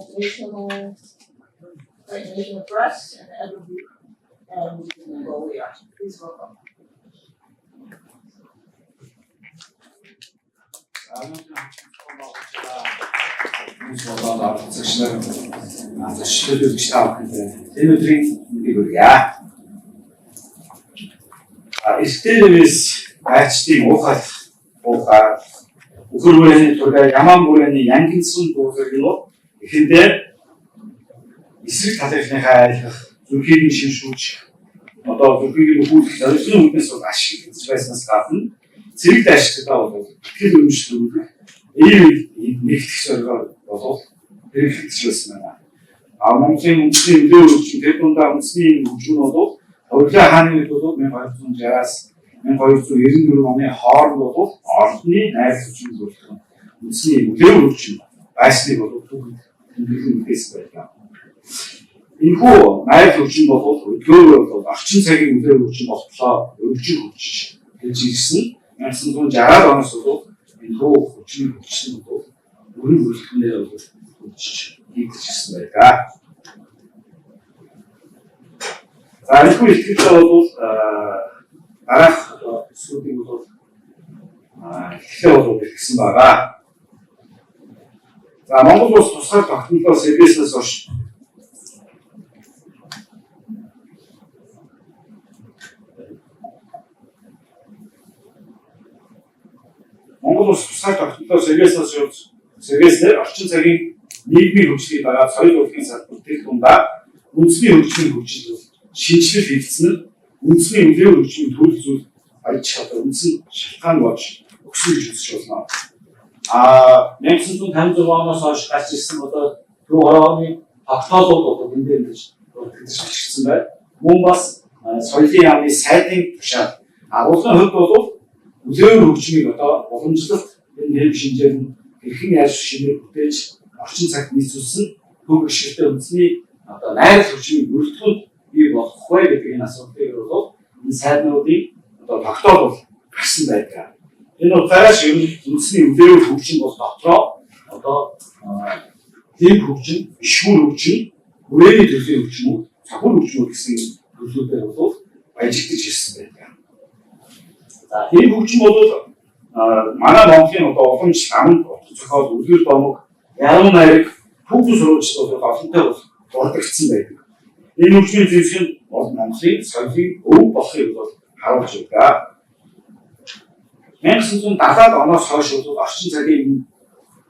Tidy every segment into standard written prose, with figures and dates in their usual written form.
operational press and every and Mongolia. Please welcome. Эртнээс айчдын уухад үхэрвэний турга яман бүрээний янгинсан дуугар нь эхэндээ эсрэг талынхаа айлах зүрхийг шинжлүүлж одоо зүрхийг нөхүүлэх зорилгын үднээс ашиглаж байснаас гадна зэрэг дайшигтаа бол итгэл үнэмшлүүлэх нэгтгэх зорилгоор болов хэрэгжиж байсан байна. Монголын үндэсний нөлөө хөгжим тэр дундаа үндэсний хөгжим бол Урьдчилан хааны үед бол 1260-аас 1294 оны хооронд бол ордны найз хүчин бүрдсэн үндэсний нөлөө хөгжим байсныг бол тэмдэглэн үгээс байлаа. Энэхүү найз хүчин бол өдгөөр бол орчин цагийн нөлөө хөгжим болтлоо өргөжин хөгжиж гэж ирсэн 1960-аад оноос бол энэхүү хүчин бол өргөн бүрэлдэхүүнээр бол хөгжиж хийгдсэн байлаа. За энэхүү ихтэй бол дараах сүрдийг бол ихтэй бол ирсэн байгаа. За Монгол улс тусгай тогтнолоос эвээснээс хойш Монгол улс тусгай тогтнолоос эвээснээр орчин цагийн нийгмийн хөгжлийн дараа соёл урлагийн салбарт дундаа үндэсний хөгжмийн хөгжил шинжилэл хийгдсэн нь үндэсний нөлөө хөгжмийн төрөл зүйл аж чадвар үндсэн шалтгаан болж өгсөн гэж үзэж байна. 1956 оноос хойш гарч ирсэн одоо руу орооны тогтоолууд энэ дээр гэж хэлсэн байна. Мөн бас соёлын яамны сайдын тушаал агуулгын хувьд бол нөлөө хөгжмийг одоо уламжлалт энэ хэв шинжээр нь хэрхэн яаж шинээр бүтээж орчин цагт нийцүүлсэн хөв гişгтэй үндэсний одоо найз хөгжмийн бүрэлдэхүүн бий болох вэ гэдэг энэ асуултыг бол энэ сайднуудын одоо тогтоол гарсан байдаг. Энэ утгаараас ер нь үндэсний нөлөө хөгжим бол дотроо одоо тийм хөгжим, ишгүүр хөгжим, хүрээний төрлийн хөгжмүүд, цахим хөгжмүүд гэсэн төрлүүдээр бол баяжигдаж ирсэн байдаг. За тийм хөгжим бол манай Монголын одоо уламж намд зохиол үлгэр домог, яруу найраг, хүүхэн сурвалжлал бол олонтой бол дурдгдсан байдаг. Энэ хөгжмийн зэвсэг нь Монголын соёлын өв болохыг бол харуулж байгаа. 1970-аад оноос хойш бол орчин цагийн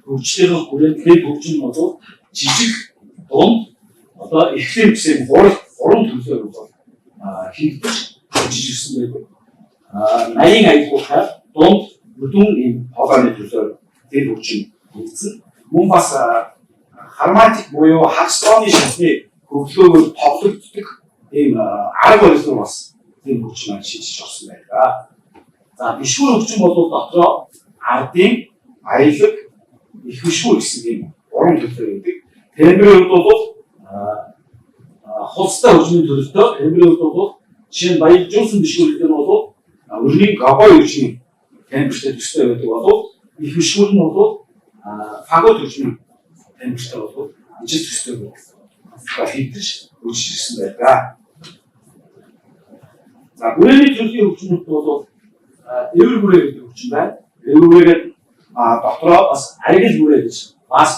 хөгжлийн хүрээнд хөгжим бол жижиг, дунд, одоо эхлэн гэсэн гурван төрлөөр бол хийгдэж хөгжиж ирсэн байдаг. 80 аягуултай дунд, бүдүүн ийм хоолойны төрлөөр тэр хөгжим хийгдсэн. Мөн бас харматик буюу хагасны шатны хөгжлөөр тоглогддог ийм арга барил бас тийм хөгжим шийдэж орсон байдаг. За бишгүүр хөгжим бол дотроо ардын, аялагих бишгүүр гэсэн ийм гурван төрлөөр байдаг. Тембрийн хувьд бол хулстай хөгжмийн төрөлтөө, тембрийн хувьд бол жишээ нь баяжуулсан бишгүүр гэдэг нь бол өрний габой хөгжмийн тембртэй төстэй байдаг бол их бишгүүр нь бол фагот хөгжмийн тембртэй бол ижил төстэй байдаг. Хийгдэж үүсэж ирсэн байдаг. За бүрээний төрлийн хөгжмүүд бол эвэр бүрээ гэдэг хөгжим байна. Эвэр бүрээгээд дотроо бас аригл бүрээ гэж бас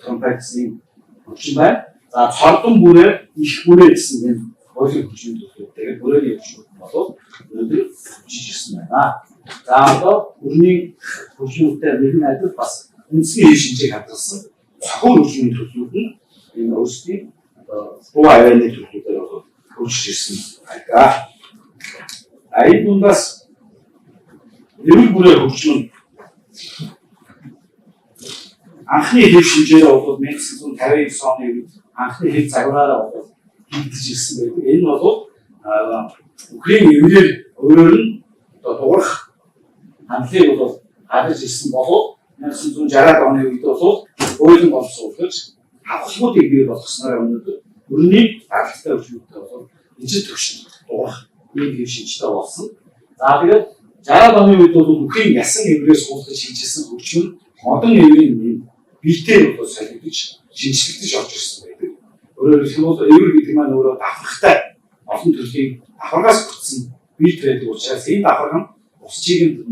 тромпетийн хөгжим байна. За цордон бүрээ, их бүрээ гэсэн энэ хоёрын хөгжмүүд байна. Тэгээд бүрээний хөгжмүүд бол өнөөдөр хөгжиж ирсэн байна. За одоо өрний хөгжмүүдтэй нэгэн адил бас үндэсний хэв шинжийг хадгалсан цохим хөгжмийн төрлүүд нь энэ өөрсдийн хуу авианы төрлүүдээр бол хөгжиж ирсэн байгаа. Энэ дундаас эвэр бүрээ хөгжим анхны хэв шинжээр бол 1959 оны үед анхны хэв загвараараа бол хийгдэж ирсэн байдаг. Энэ бол Украин эврээр өөрөөр нь одоо дуурах хандлагыг бол гаргаж ирсэн болов 1960-аад оны үед бол өөрийн боловсруулагч авахлуудыг бий болгосноор өнөөдөр өрний даралтай хөгжмөдтэй бол ижил төвшин дуурах ийм хэв шинжтэй болсон. За тэгээд 60-аад оны үед бол Украин ясан эврээс хуулгаж хийжсэн хөгжим модон эврийн биетэй бол солигдож шинжлэгдэж орж ирсэн байдаг. Өөрөөр хэлбэл эвэр гэдэг маань өөрөө давхартай олон төрлийн давхаргаас бүтсэн бие байдаг учраас энэ давхарга нь усчийг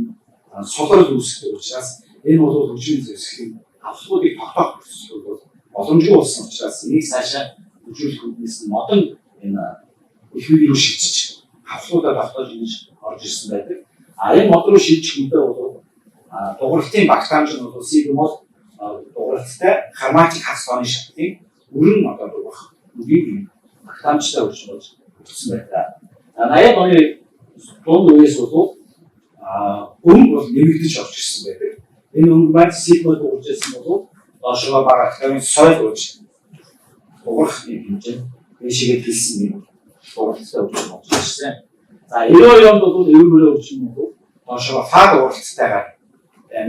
сулрал үүсгдэг учраас энэ бол хөгжмийн зэвсгийн авсгуудыг тогтоох процесс бол боломжгүй болсон учраас энийг цаашаа хөгжүүлэх үүднээс нь модон энэ их үеийн шийдэж авсгуудаа тогтоож ингэж орж ирсэн байдаг. Энэ мод руу шийдэх үедээ бол дугуйлтын багтаамж нь бол сигмол дугуйлттай харматик хасгооны шатны өрн одоо дуурах үгийн багтаамжтай үрж болж өгсөн байдаг. 80-аад оны дунд үеэс бол өнгө бол нэмэгдэж орж ирсэн байдаг. Энэ өнгө маань сигмол дуурж ирсэн бол доошоо багтаамжын соёл болж дуурах хэмжээ дэшигээ хэлсэн юм дууралтай болж ирсэн. За 92 онд бол эврэмөрөө өгч юм бол доошоо фаг дууралтайгаар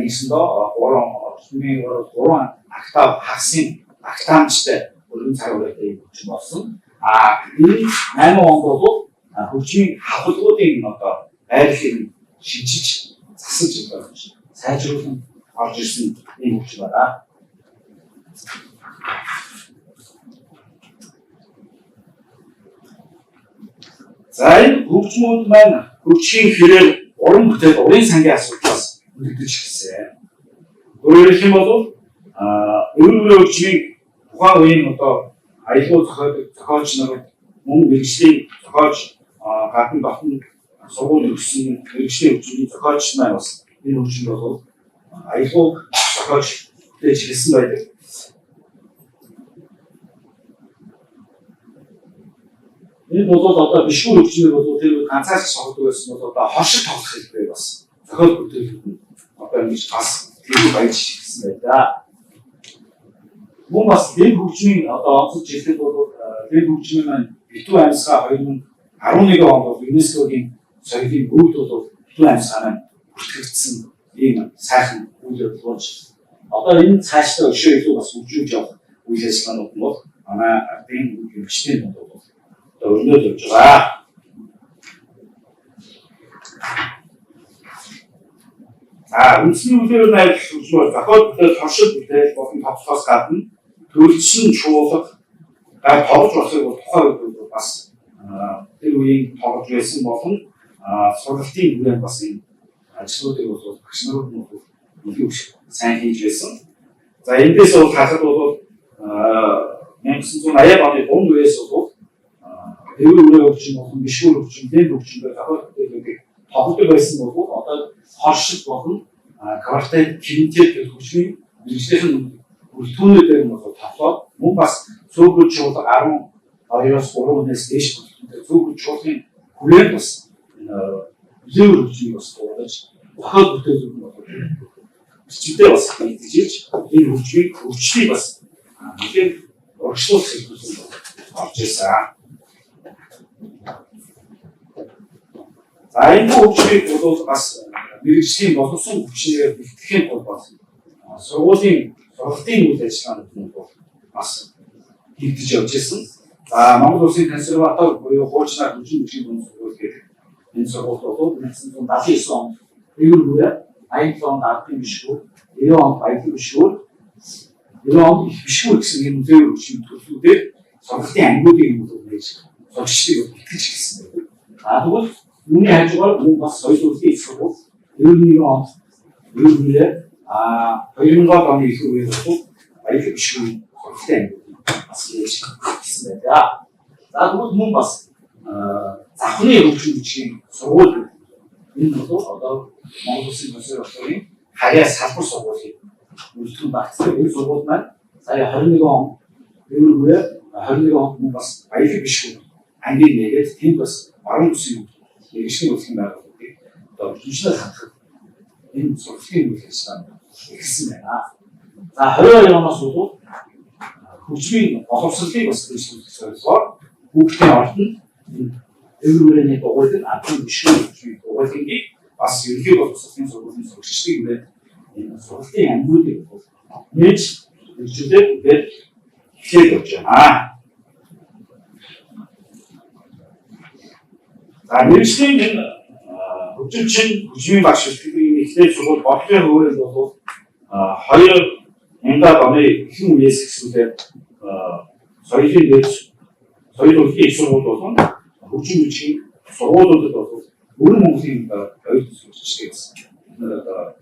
нэгсэндээ 3 октав хасын багтаамжтай өргөн цаг үрээтэй хөгжим болсон. Энэ 8 онд бол хөгжмийн хавхлагуудын одоо байрлалыг шинжиж засаж одоо сайжруулан орж ирсэн юм хөгжим байна. За энэ хөгжмүүд маань хөгжихийн хэрээр уран бүтээл, уран сангийн асуудлаас үлдэж ирсэн. Өөрөөр хэлбэл эврэмөрөө хөгжмийн тухайн үеийн одоо аялал зохиолч нар мөн мэргэжлийн зохиолч гадна дотн сургууль өгсөн мэргэжлийн хөгжмийн зохиолч маань бас энэ хөгжим бол аялал зохиолч гэж хэлсэн байдаг. Энэ бол одоо бишгүүр хөгжмөр бол тэр ганцаарч сонгодог байсан бол одоо хошиг тоглох хэлбэр бас зохиол бүтээлүүд нь одоо ингэж бас тэр баяж хэлсэн байдаг. Мөн бас дэв хөгжмийн одоо онцлог жилдэг бол дэв хөгжмийн маань битүү амьсгаа 2011 онд бол ЮНЕСКОгийн соёлын өвд бол битүү амьсгаа маань бүртгэгдсэн ийм сайхан үйл явдал болж одоо энэ цаашдаа өшөө илүү бас хөгжүүлж явах үйл ажиллагаанууд нь бол манай ардын хөгжмийн бол одоо өрнөд явж байгаа. Үндсний үлээр найр хөгжмөр зохиол бүтээл, туршил бүтээл болон тоглохоос гадна төрөлжсөн чуулга тоглож болохыг бол тухайн үед бол бас тэр үеийн тоглож байсан болон сургалтын хүрээнд бас энэ ажлуудыг бол багш нарууд нь бол илүү сайн хийж байсан. За эндээс бол харахад бол 1980-аад оны дунд үеэс бол эврэмөрөө хөгжим болон бишгүүр хөгжим, дэв хөгжимээр зохиол бүтээлүүдийг тоглодог байсан бол одоо хоршил болон квартет, кинтет гэх хөгжмийн мэргэжлийн бүрэлдэхүүнүүдээр нь бол тавлаад мөн бас цөөхөн чуулга 12-оос 3-нээс дээш бүрэлдэхүүнтэй цөөхөн чуулгын хүрээнд бас эврэмөр хөгжмийг бас дуулаж зохиол бүтээлүүд нь бол бичвэртэй бас нэгдэж энэ хөгжмийг хөгжлийг бас нэлээд урагшлуулах хэрэгцээ орж ирсэн. За энэ хөгжмийг бол бас мэргэжлийн боловсон хүчээр бэлтгэхийн тулд бас сургуулийн сургалтын үйл ажиллагаанд нь бол бас хийгдэж явж ирсэн. За Монгол Улсын консерватор буюу хуучнаар хөгжим сургууль гэдэг энэ сургууль бол 1979 онд эврэмөрөө 87 онд ардын бишгүүр, 90 онд баялаг бишгүүр, 90 онд их бишгүүр гэсэн энэ үзээвэр хөгжмийн төслүүдээр сургалтын ангиудыг нь бол нээж зуршилтыг бэлтгэж ирсэн байдаг. Тэгвэл үүний хажуугаар мөн бас соёл урлагийн сургууль 91 онд эврэмөрөө 2000 оны их үеэр бол баялаг бишгүүрийн сургалтын ангиудыг бас нээж ирсэн байдаг. За тэгвэл мөн бас завхны хөгжим бичгийн сургууль энэ бол одоо Монгол Улсын консерваторийн харьяа салбар сургуулийн үлдсэн багцсан энэ сургууль маань сая 21 он эврэмөрөө 21 онд мөн бас баялаг бишгүүр ангийн нэгээд тэнд бас орон үеийн мэргэжлийн үйлчлэгийн байгууллагыг одоо хөгжмөөр хандах энэ сургалтын үйл ажиллагаа эхэлсэн байна. За 22 оноос бол хөгжмийн боловсролыг бас хэлжүүлэх зорилгоор хүүхдийн ордонд эврэмөрөөний дугуйлын ардын бишгүүр хөгжмийн дугуйлыг бас ерөнхий боловсролын сургуулийн сурагчдын хүрээд энэ сургалтын ангиудыг бол нээж хөгжүүлээд тэгээд эхлээд явж байна. За мэргэжлийн энэ хөгжимчин хөгжмийн багш хэлбэрийн эхлээд сургууль бодлогын хөвөнд бол 2 Ингээд оны ихэнх үеэс эхлүүлээд соёлын дэд соёл урлагийн их сургууль болон хөгжим бичгийн сургуулиудад бол бүрэн Монголын оюут сүлжээ гэсэн.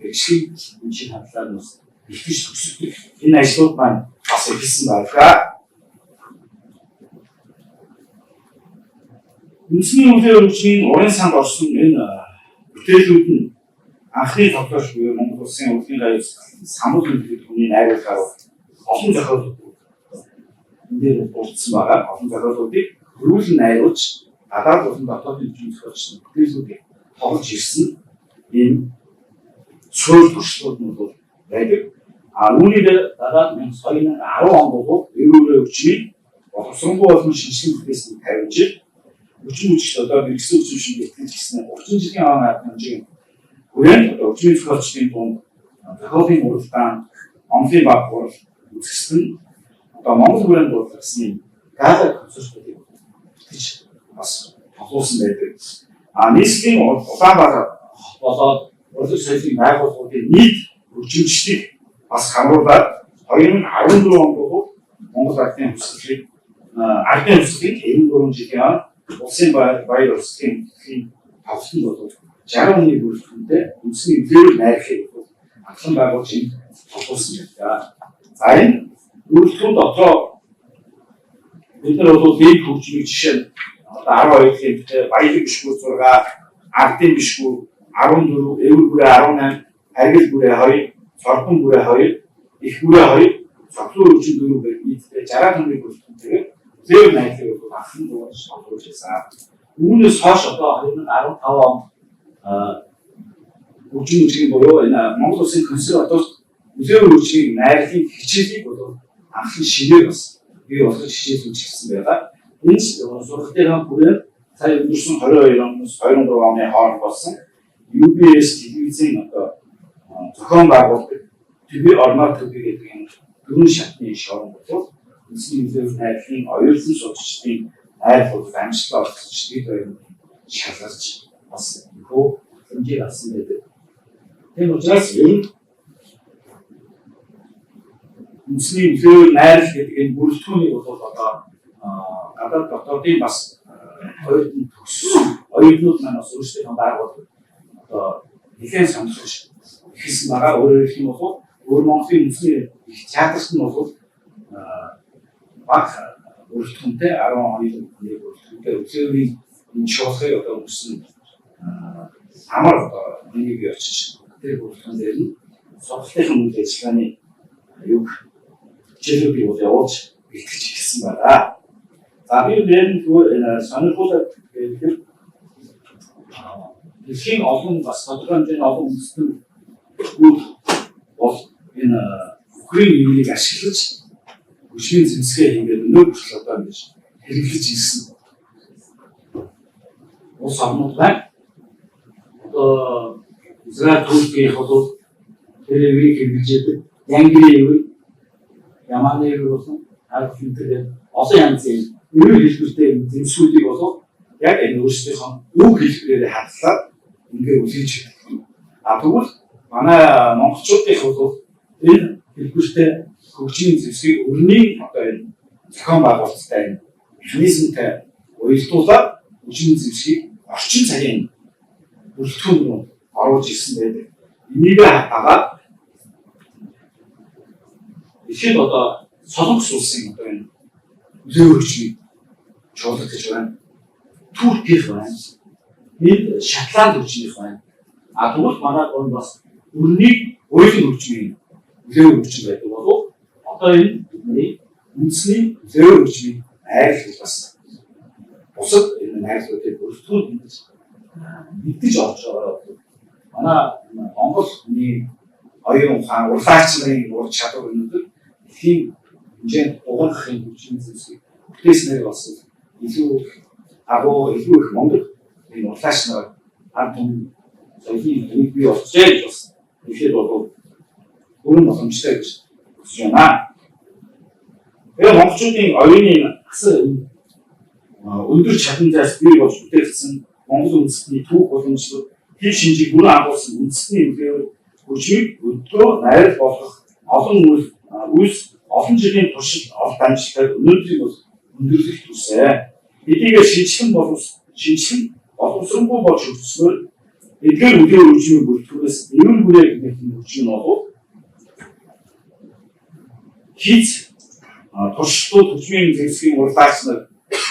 Бэрхшээл энэ хандлаар нь ихтгэж төгсгөх энэ ажлууд маань бас эхэлсэн байна. Үндэсний үеийн хөгжмийн уран санд орсон энэ бүтээлүүд нь анхны тоглож буй Монгол Улсын урлагийн гавьяас самбал үлдэх хүний найруулгаар олон зохиолууд энэ болцсон байгаа. Олон зохиолуудыг хөрвүүлэн найруулж гадаад болон дотоодын хөгжмийн зохиолч бүтээлүүдийг тоглож ирсэн энэ суурь туршлууд нь бол байдаг. Үүнийг дараад 2010 онд бол эрүүл хөгжмийн боловсронгүй болон шинжилгээ бүтээсний 50 жил хүчин хүчтэй одоо мэргэжлийн хүчин шинжилгээ гэсэн 30 жилийн хэмжээний хүрээнд хөгжмийн зохиолчдын дунд зохиолын уралдаан, онлын баг хурал үзэсгэлэн одоо Монгол хүрээнд дуудсан гала концертуудыг битгэж бас тоглуулсан байдаг. Нийслэлийн Улаанбаатар болоод урлагийн соёлын байгууллагуудын нийт хөгжимчдийг бас хамруулаад 2014 онд бол Монгол ардын хөсөлийг 93 жилийн улсын баяр урсгалын тавтан бол 60 бүрэлдэхүүнтэй үндэсний эвлэрэл найрхыг ахлан байгуулж энэ тоглуулсан байна. За энэ бүрэлдэхүүн дотор бид нар бол ийм хөгжмийн жишээ нь 12 хэлтэй баялаг бишгүү 6, ардын бишгүү 14, эвэр бүрээ 18, харгил бүрээ 2, цордон бүрээ 2, их бүрээ 2, цоглуу хөгжим 4 гэх нийтдээ 65 бүрэлдэхүүнтэй зэв найрхыг бол ахлан байгуулж тоглуулж байсан. Үүнээс хойш одоо 2015 онд хөгжим мужийн буюу энэ Монгол Улсын консерваторид музейн хөгжмийн найрлагын хичээлийг бол анхны шинээр бас бий болгож хичээл үзүүлсэн байгаа. Энэ сургалтын хүрээнд сая өнгөрсөн 22 оноос 23 оны хооронд болсон UBS телевизийн одоо зохион байгуулдаг төв орноор төв гэдэг юм дөрвөн шатны шоу бол үндэсний музейн найрлагын оюутан судалчдын найрлал амжилттай олгож бид хоёр шалгарч бас хөө хэмжээ авсан байдаг. Тийм учраас энэ үндэсний музейн найрлал гэдэг энэ бүрэлдэхүүнийг бол одоо гадаад дотоодын бас оюутан төгссөн оюутнууд маань бас өөрсдөө байгуулдаг одоо нэгэн сонирхож ихсэн байгаа. Өөрөөр хэлэх юм бол өөр Монголын үндэсний их театрт нь бол баг бүрэлдэхүүнтэй 10 оны бүрэлдэхүүнтэй үзээврийн энэ шоухыг одоо өгсөн амар одоо нэг очиж тэр бүрэлдэхүүн дээр нь сургалтын үйл ажиллагааны юг хичээлүүдийг бол явуулж бэлтгэж ирсэн байна. За би энэ сонирхолтой гэдэг дэлхийн олон бас тодорхой хэмжээний олон үндэстэн бол энэ Украин юунийг ашиглаж хүчний зэмсгээ хийгээд өнөө хүртэл одоо ингэж хэрэглэж ирсэн. Улс орнууд байна. Одоо Израиль Туркийн холбоо тэрийг хэрэглэж байдаг. Янгирийн Яманы болсон ард хэмтээ олон янзын нэр хэлбэртэй зэмсгүүдийг болов яг энэ өөрсдийнхөө үг хэлбэрээр хадгалаад ингээд үлээж байдаг. Тэгвэл манай монголчуудын бол энэ хэлбэртэй хөгжмийн зэвсгийг өрний одоо энэ зохион байгуулалттай энэ механизмтай уялдуулаад хөгжмийн зэвсгийг орчин цагийн бүрэлдэхүүн рүү оруулж ирсэн байдаг. Энийг хагаад ихэд одоо Солонгос улсын одоо энэ музейн хөгжмийг чуулгаж байна. Туркийнх байна. Энд Шотланд хөгжмийнх байна. Тэгвэл манай гол бас өрний уялдаа хөгжмийн музейн хөгжим байдаг болов одоо энэ бидний үндэсний музейн хөгжмийн найрлал бас бусад энэ найрлалуудыг бүрэлдэхүүн хийж мэддэж орж байгаа. Манай Монгол хүний оюун ухаан урлагч нарын ур чадвар өнөдөр тийм хэмжээнд дугаархын хөгжмийн зэвсгийг бүтээснээр бас илүү их Монгол энэ урлагч нар ард түмэн соёлын төвийг бий болгожээ гэж бас ихэд бол бүрэн боломжтой гэж үзэж байна. Тэгээ монголчуудын оюуны асар өндөр чадамжаас бий болж бүтээгдсэн Монгол үндэстний түүх боломжлууд тийм шинжийг бүрэн агуулсан үндэстний хөгжмийг өдрөө найр болгох олон үйл улс олон жилийн туршид олд амжилтаар өнөөдрийг бол өндөрлөх түвшээ. Эдгээр боловсронгүй болж өгснөөр эдгээр үгээр хөгжмийн бүртгэгээс эрүүл бүрээ гэх мэт хөгжим нь бол хийц туршилтууд хөгжмийн зэвсгийн урлагч нар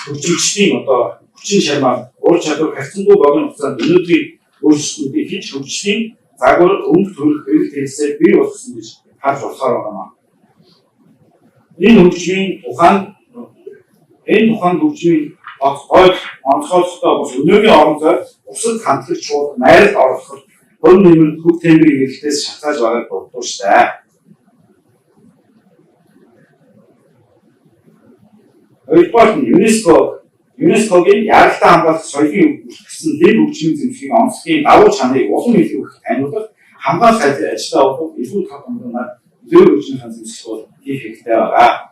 хөгжимчдийн хүчин чармаа ур чадвар харьцангуй богино хугацаанд өнөөдрийн өөрчлөлтүүдийг хийж хөгжлийн загвар өмд төрөх эрх хэрэгсээ бий болгосон гэж харж болохоор байна. Энэ тухайн хөгжмийн гол онцгойлолттой бас өнөөгийн орон зай бусад хамтлагчид найралд оролцоход хөр нэмэр хөв тембрийн эрхтээс шалтгаалж байгааг дурдсан шүү дээ. Хоёрдугаар нь ЮНЕСКОгийн яралтай хамгаалах соёлын үлдсэн дэд хөгжмийн зэмлэгийн онцлогийн давуу чанарыг улам илүү их таниулах хамгаалах ажилдаа бол илүү тав хэмжээгээр зөв хөгжмийн зэмлэлт хийх хэрэгтэй байгаа.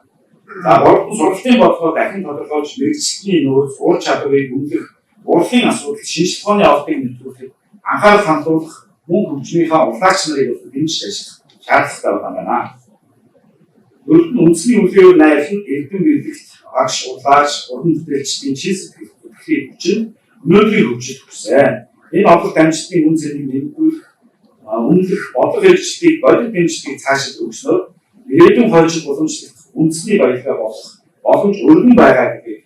За гуравдан сургалтын бодлогоор дахин тодорхойлж мэрэгчлийн нөөц ур чадварыг үнэлэх урлагийн асуудал шинжилгээний авалтыг нэвтрүүлэх анхаарал хандуулах мөн хөгжмийнхаа урлагч нарыг дэмжиж ажиллах шаардлагатай байна. Өөрөлдөн үндэсний үнэлгээр найрлан эрдэм биелэгт агш урлаач уран бүтээлчдийн чиглэл бүтгэхийн хүчин өнөөдрийн хөгжил хүссэн. Энэ авалт амжилтын үн цэнийг нэмэгдүүлэх үнэлэх бодлого хэрэгжлийг бодит дэмжлэгийг цаашид өгснөөр ирээдүйн хойжил боломжтой үндэсний баялаг болох боломж өргөн байгаа гэдгийг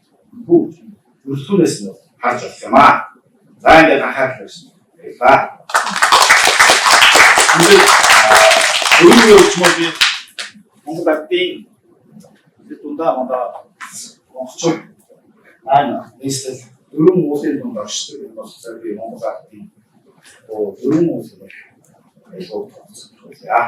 бүгд өртгөнөөс нь харж болох юм аа. За ингээд анхаарал тавьсан. Баярлалаа. Ингээд өөрийн хөгжмөдийн Монгол Ардын дундаа онцгой нэстэл дөрвөн уулын дунд оршдог юм бол би Монгол Ардын дөрвөн уулын яг